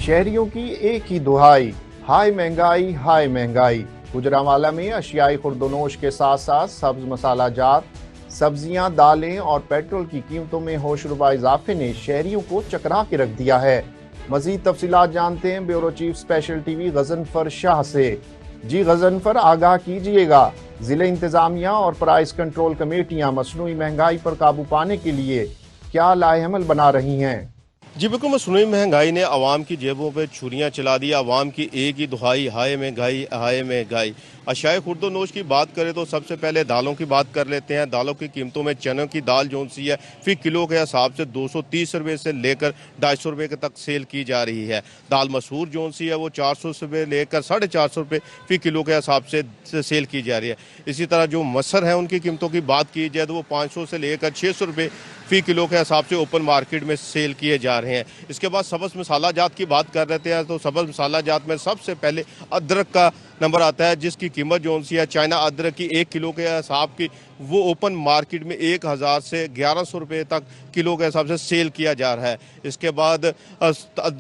शहरियों की एक ही दुहाई, हाय महंगाई हाय महंगाई। गुजरांवाला में अशियाई खुर्दोनोश के साथ साथ सब्ज मसाला जात, सब्जियां, दालें और पेट्रोल की कीमतों में होशरुबा इजाफे ने शहरियों को चकरा के रख दिया है। मजीद तफसीलात जानते हैं bureau chief special TV Ghazanfar Shah से। जी गजनफर, आगाह कीजिएगा, जिले इंतजामिया और प्राइस कंट्रोल कमेटियां मसनूई महंगाई पर काबू पाने के लिए क्या लाएअमल बना रही हैं? जी बिल्कुल, मसनूई महंगाई ने आवाम की जेबों पे छुरियां चला दी। आवाम की एक ही दुहाई, हाय महंगाई हाय महंगाई। अशाए खुर्दोनोश की बात करें तो सबसे पहले दालों की बात कर लेते हैं। दालों की कीमतों में चनों की दाल जो सी है फी किलो के हिसाब से 230 रुपये से लेकर 250 रुपये तक सेल की जा रही है। दाल मसूर जो सी है वो 400 रुपये लेकर 450 रुपये फी किलो के हिसाब से सेल की जा रही है। इसी तरह जो मसर है उनकी कीमतों की बात की जाए तो वो 500 से लेकर 600 रुपये फी किलो के हिसाब से ओपन मार्केट में सेल किए जा रहे हैं। इसके बाद सब्ज़ मसाला जात की बात कर लेते हैं तो सब्ज़ मसाला जात में सबसे पहले अदरक का नंबर आता है, जिसकी कीमत जो सी है चाइना अदरक की 1 किलो के हिसाब की वो ओपन मार्केट में 1000 से 1100 रुपये तक किलो के हिसाब से सेल किया जा रहा है। इसके बाद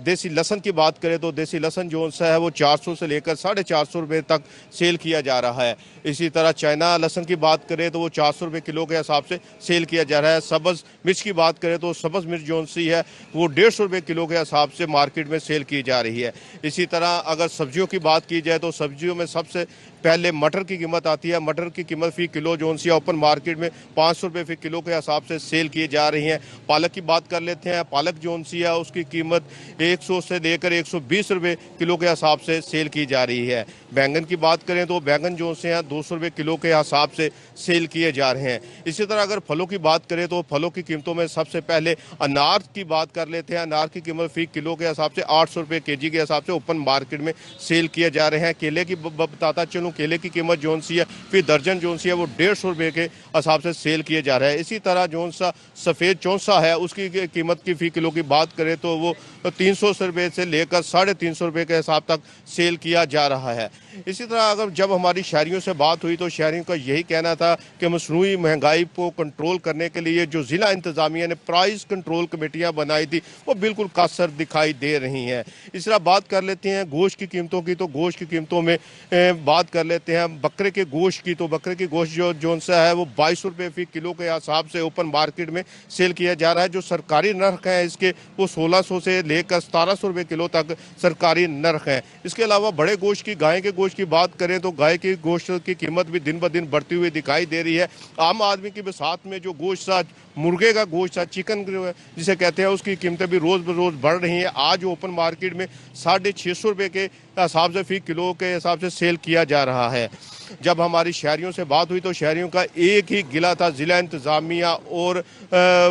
देसी लहसुन की बात करें तो देसी लहसुन जो सा है वो 400 से लेकर 450 रुपये तक सेल किया जा रहा है। इसी तरह चाइना लहसुन की बात करें तो वो 400 रुपये किलो के हिसाब से सेल किया जा रहा है। सब्ज़ मिर्च की बात करें तो सब्ज़ मिर्च जो सी है वो 150 रुपये किलो के हिसाब से मार्केट में सेल की जा रही है। इसी तरह अगर सब्जियों की बात की जाए तो सब्जियों में सबसे पहले मटर की कीमत आती है। मटर की कीमत फी किलो जो सी ओपन मार्केट में 500 रुपये फी किलो के हिसाब से सेल किए जा रही हैं। पालक की बात कर लेते हैं। पालक जो सी है उसकी कीमत 100 से लेकर 120 रुपये किलो के हिसाब से सेल की जा रही है। बैंगन की बात करें तो बैंगन जो से हैं 200 रुपये किलो के हिसाब से सेल किए जा रहे हैं। इसी तरह अगर फलों की बात करें तो फलों की कीमतों में सबसे पहले अनार की बात कर लेते हैं। अनार की कीमत फी किलो के हिसाब से 800 रुपये केजी के हिसाब से ओपन मार्केट में सेल किए जा रहे हैं। केले की बताता चलूँ, केले की कीमत जो सी है फिर दर्जन जो सी है वो 150 रुपये के हिसाब से सेल किए जा रहा है। इसी तरह जो सा सफ़ेद चौंसा है उसकी कीमत की फी किलो की बात करें तो वो 300 रुपये से लेकर 350 रुपये के हिसाब तक सेल किया जा रहा है। इसी तरह अगर जब हमारी शहरियों से बात हुई तो शहरियों का यही कहना था कि मसनूई महंगाई को कंट्रोल करने के लिए जो ज़िला इंतज़ामिया ने प्राइस कंट्रोल कमेटियाँ बनाई थी वो बिल्कुल कासर दिखाई दे रही हैं। इस तरह बात कर लेते हैं गोश्त की कीमतों की, तो गोश्त की कीमतों में बात कर लेते हैं बकरे के गोश्त की। तो बकरे की गोश्त जो सा है वो 22 रुपये फी किलो के हिसाब से ओपन मार्केट में सेल किया जा रहा है। जो सरकारी नर्ख है इसके वो 1600 से लेकर 1700 रुपये किलो तक सरकारी नर्ख है। इसके अलावा बड़े गोश्त की, गाय के गोश्त की बात करें तो गाय की गोश्त की कीमत भी दिन ब दिन बढ़ती हुई दिखाई दे रही है। आम आदमी के साथ में जो गोश्त था, मुर्गे का गोश्त था, चिकन जिसे कहते हैं, उसकी कीमतें भी रोज़ बरोज़ बढ़ रही हैं। आज ओपन मार्केट में 650 रुपये के हिसाब से फी किलो के हिसाब से सेल किया जा रहा है। जब हमारी शहरियों से बात हुई तो शहरियों का एक ही गिला था ज़िला इंतज़ामिया और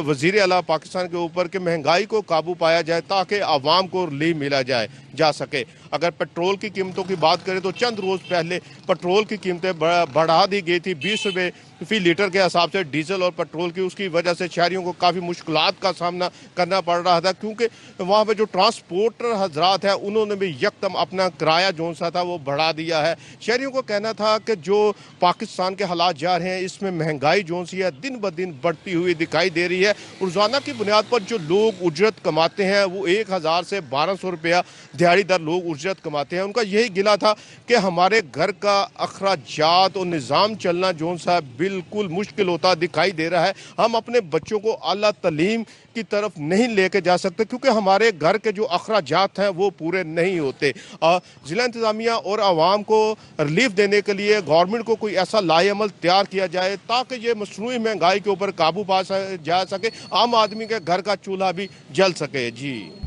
वज़ीर आला पाकिस्तान के ऊपर कि महंगाई को काबू पाया जाए ताकि आवाम को रिलीफ मिला जा सके। अगर पेट्रोल की कीमतों की बात करें तो चंद रोज़ पहले पेट्रोल की कीमतें बढ़ा दी गई थी 20 रुपये फी लीटर के हिसाब से डीजल और पेट्रोल की। उसकी वजह से शहरियों को काफ़ी मुश्किलात का सामना करना पड़ रहा था, क्योंकि वहाँ पे जो ट्रांसपोर्टर हजरात हैं उन्होंने भी यकदम अपना किराया जो सा था वो बढ़ा दिया है। शहरियों को कहना था कि जो पाकिस्तान के हालात जा रहे हैं इसमें महंगाई जो सी है दिन ब दिन बढ़ती हुई दिखाई दे रही है। रोज़ाना की बुनियाद पर जो लोग उजरत कमाते हैं वो 1000 से 1200 रुपया दिहाड़ीदार लोग उजरत कमाते हैं। उनका यही गिला था कि हमारे घर का अखराजात और निज़ाम चलना जो सा बिल्कुल मुश्किल होता दिखाई दे रहा है। हम अपने बच्चों को आला तालीम की तरफ नहीं लेके जा सकते क्योंकि हमारे घर के जो अखराजात हैं वो पूरे नहीं होते। ज़िला इंतज़ामिया और आवाम को रिलीफ देने के लिए गवर्नमेंट को कोई ऐसा लाएअमल तैयार किया जाए ताकि ये मसनूई महंगाई के ऊपर काबू पा जा सके, आम आदमी के घर का चूल्हा भी जल सके। जी।